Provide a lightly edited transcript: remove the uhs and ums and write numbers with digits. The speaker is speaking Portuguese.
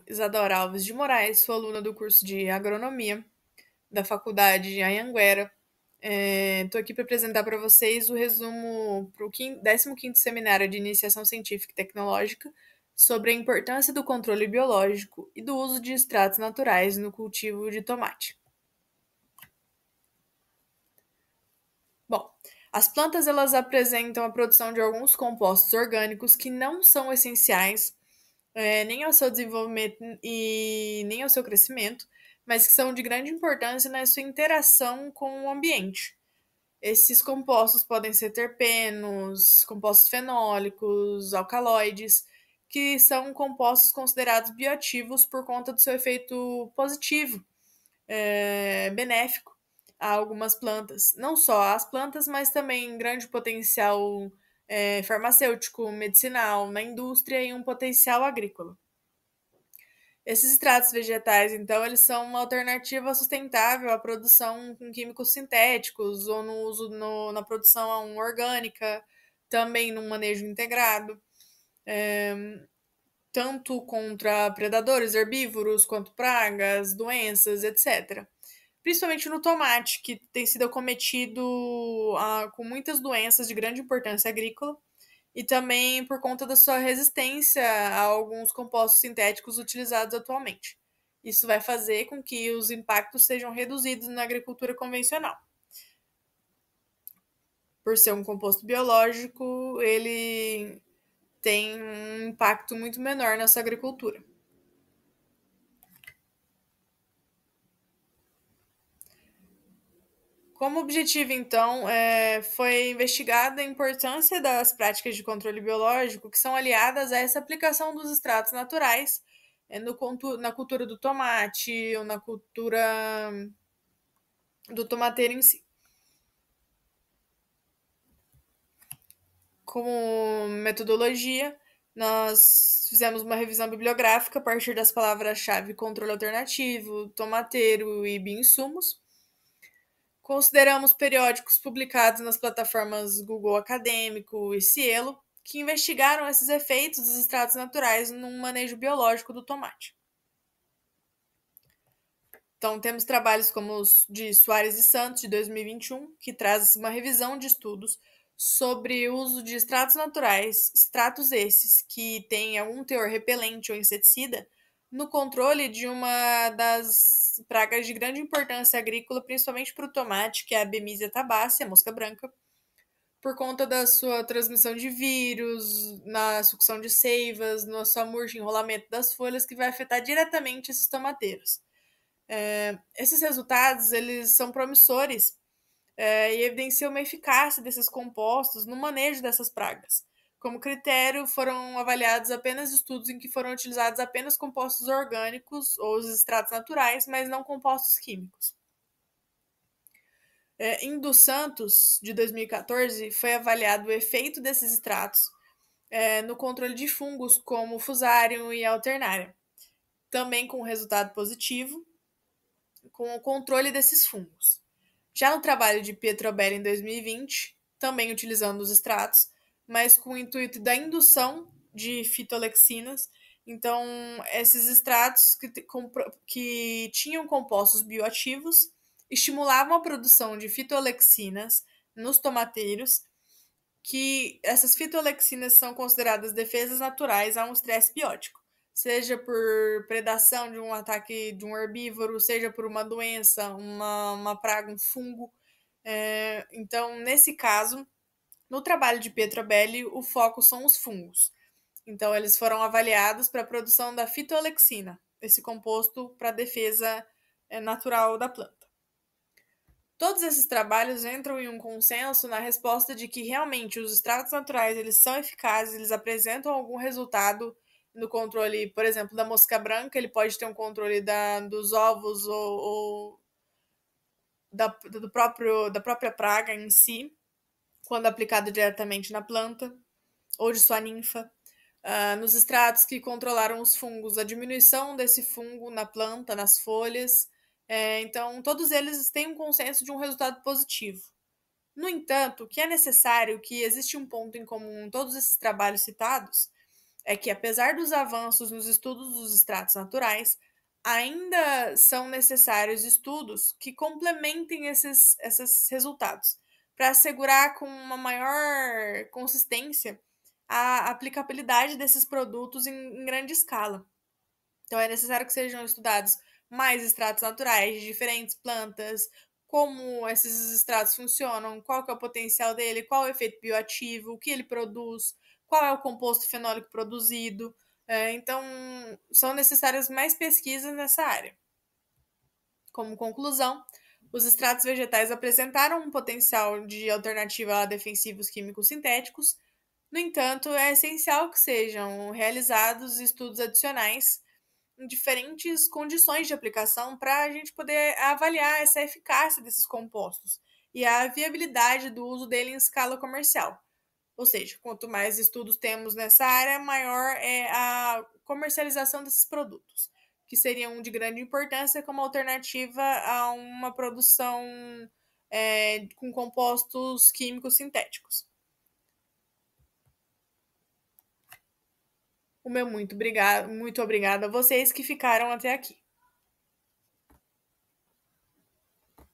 Isadora Alves de Moraes, sou aluna do curso de Agronomia da Faculdade de Anhanguera. Estou aqui para apresentar para vocês o resumo para o 15º Seminário de Iniciação Científica e Tecnológica sobre a importância do controle biológico e do uso de extratos naturais no cultivo de tomate. Bom, as plantas elas apresentam a produção de alguns compostos orgânicos que não são essenciais nem ao seu desenvolvimento e nem ao seu crescimento, mas que são de grande importância na sua interação com o ambiente. Esses compostos podem ser terpenos, compostos fenólicos, alcaloides, que são compostos considerados bioativos por conta do seu efeito positivo, benéfico a algumas plantas. Não só as plantas, mas também grande potencial farmacêutico, medicinal, na indústria e um potencial agrícola. Esses extratos vegetais, então, eles são uma alternativa sustentável à produção com químicos sintéticos ou no uso na produção orgânica, também no manejo integrado, tanto contra predadores herbívoros quanto pragas, doenças, etc. Principalmente no tomate, que tem sido acometido com muitas doenças de grande importância agrícola, e também por conta da sua resistência a alguns compostos sintéticos utilizados atualmente. Isso vai fazer com que os impactos sejam reduzidos na agricultura convencional. Por ser um composto biológico, ele tem um impacto muito menor nessa agricultura. Como objetivo, então, foi investigada a importância das práticas de controle biológico que são aliadas a essa aplicação dos extratos naturais na cultura do tomate ou na cultura do tomateiro em si. Como metodologia, nós fizemos uma revisão bibliográfica a partir das palavras-chave controle alternativo, tomateiro e bioinsumos. Consideramos periódicos publicados nas plataformas Google Acadêmico e Cielo, que investigaram esses efeitos dos extratos naturais no manejo biológico do tomate. Então, temos trabalhos como os de Soares e Santos, de 2021, que traz uma revisão de estudos sobre o uso de extratos naturais, extratos esses que têm algum teor repelente ou inseticida, no controle de uma das pragas de grande importância agrícola, principalmente para o tomate, que é a Bemisia tabaci, a mosca branca, por conta da sua transmissão de vírus, na sucção de seivas, no sua murcha enrolamento das folhas, que vai afetar diretamente esses tomateiros. Esses resultados eles são promissores e evidenciam uma eficácia desses compostos no manejo dessas pragas. Como critério, foram avaliados apenas estudos em que foram utilizados apenas compostos orgânicos ou os extratos naturais, mas não compostos químicos. Em Dos Santos, de 2014, foi avaliado o efeito desses extratos no controle de fungos como Fusarium e Alternaria, também com resultado positivo, com o controle desses fungos. Já no trabalho de Pietrobelli em 2020, também utilizando os extratos, mas com o intuito da indução de fitolexinas. Então, esses extratos que tinham compostos bioativos estimulavam a produção de fitolexinas nos tomateiros, que essas fitolexinas são consideradas defesas naturais a um estresse biótico, seja por predação de um ataque de um herbívoro, seja por uma doença, uma praga, um fungo. Então, nesse caso, no trabalho de Pietrobelli, o foco são os fungos. Então, eles foram avaliados para a produção da fitolexina, esse composto para a defesa natural da planta. Todos esses trabalhos entram em um consenso na resposta de que realmente os extratos naturais eles são eficazes, eles apresentam algum resultado no controle, por exemplo, da mosca branca, ele pode ter um controle dos ovos ou da própria praga em si, quando aplicado diretamente na planta, ou de sua ninfa. Nos extratos que controlaram os fungos, a diminuição desse fungo na planta, nas folhas. Então, todos eles têm um consenso de um resultado positivo. No entanto, que é necessário que existe um ponto em comum em todos esses trabalhos citados, é que, apesar dos avanços nos estudos dos extratos naturais, ainda são necessários estudos que complementem esses resultados, para assegurar com uma maior consistência a aplicabilidade desses produtos em grande escala. Então, é necessário que sejam estudados mais extratos naturais de diferentes plantas, como esses extratos funcionam, qual que é o potencial dele, qual é o efeito bioativo, o que ele produz, qual é o composto fenólico produzido. Então, são necessárias mais pesquisas nessa área. Como conclusão, os extratos vegetais apresentaram um potencial de alternativa a defensivos químicos sintéticos. No entanto, é essencial que sejam realizados estudos adicionais em diferentes condições de aplicação para a gente poder avaliar essa eficácia desses compostos e a viabilidade do uso dele em escala comercial. Ou seja, quanto mais estudos temos nessa área, maior é a comercialização desses produtos, que seriam de grande importância como alternativa a uma produção com compostos químicos sintéticos. O meu muito obrigada a vocês que ficaram até aqui.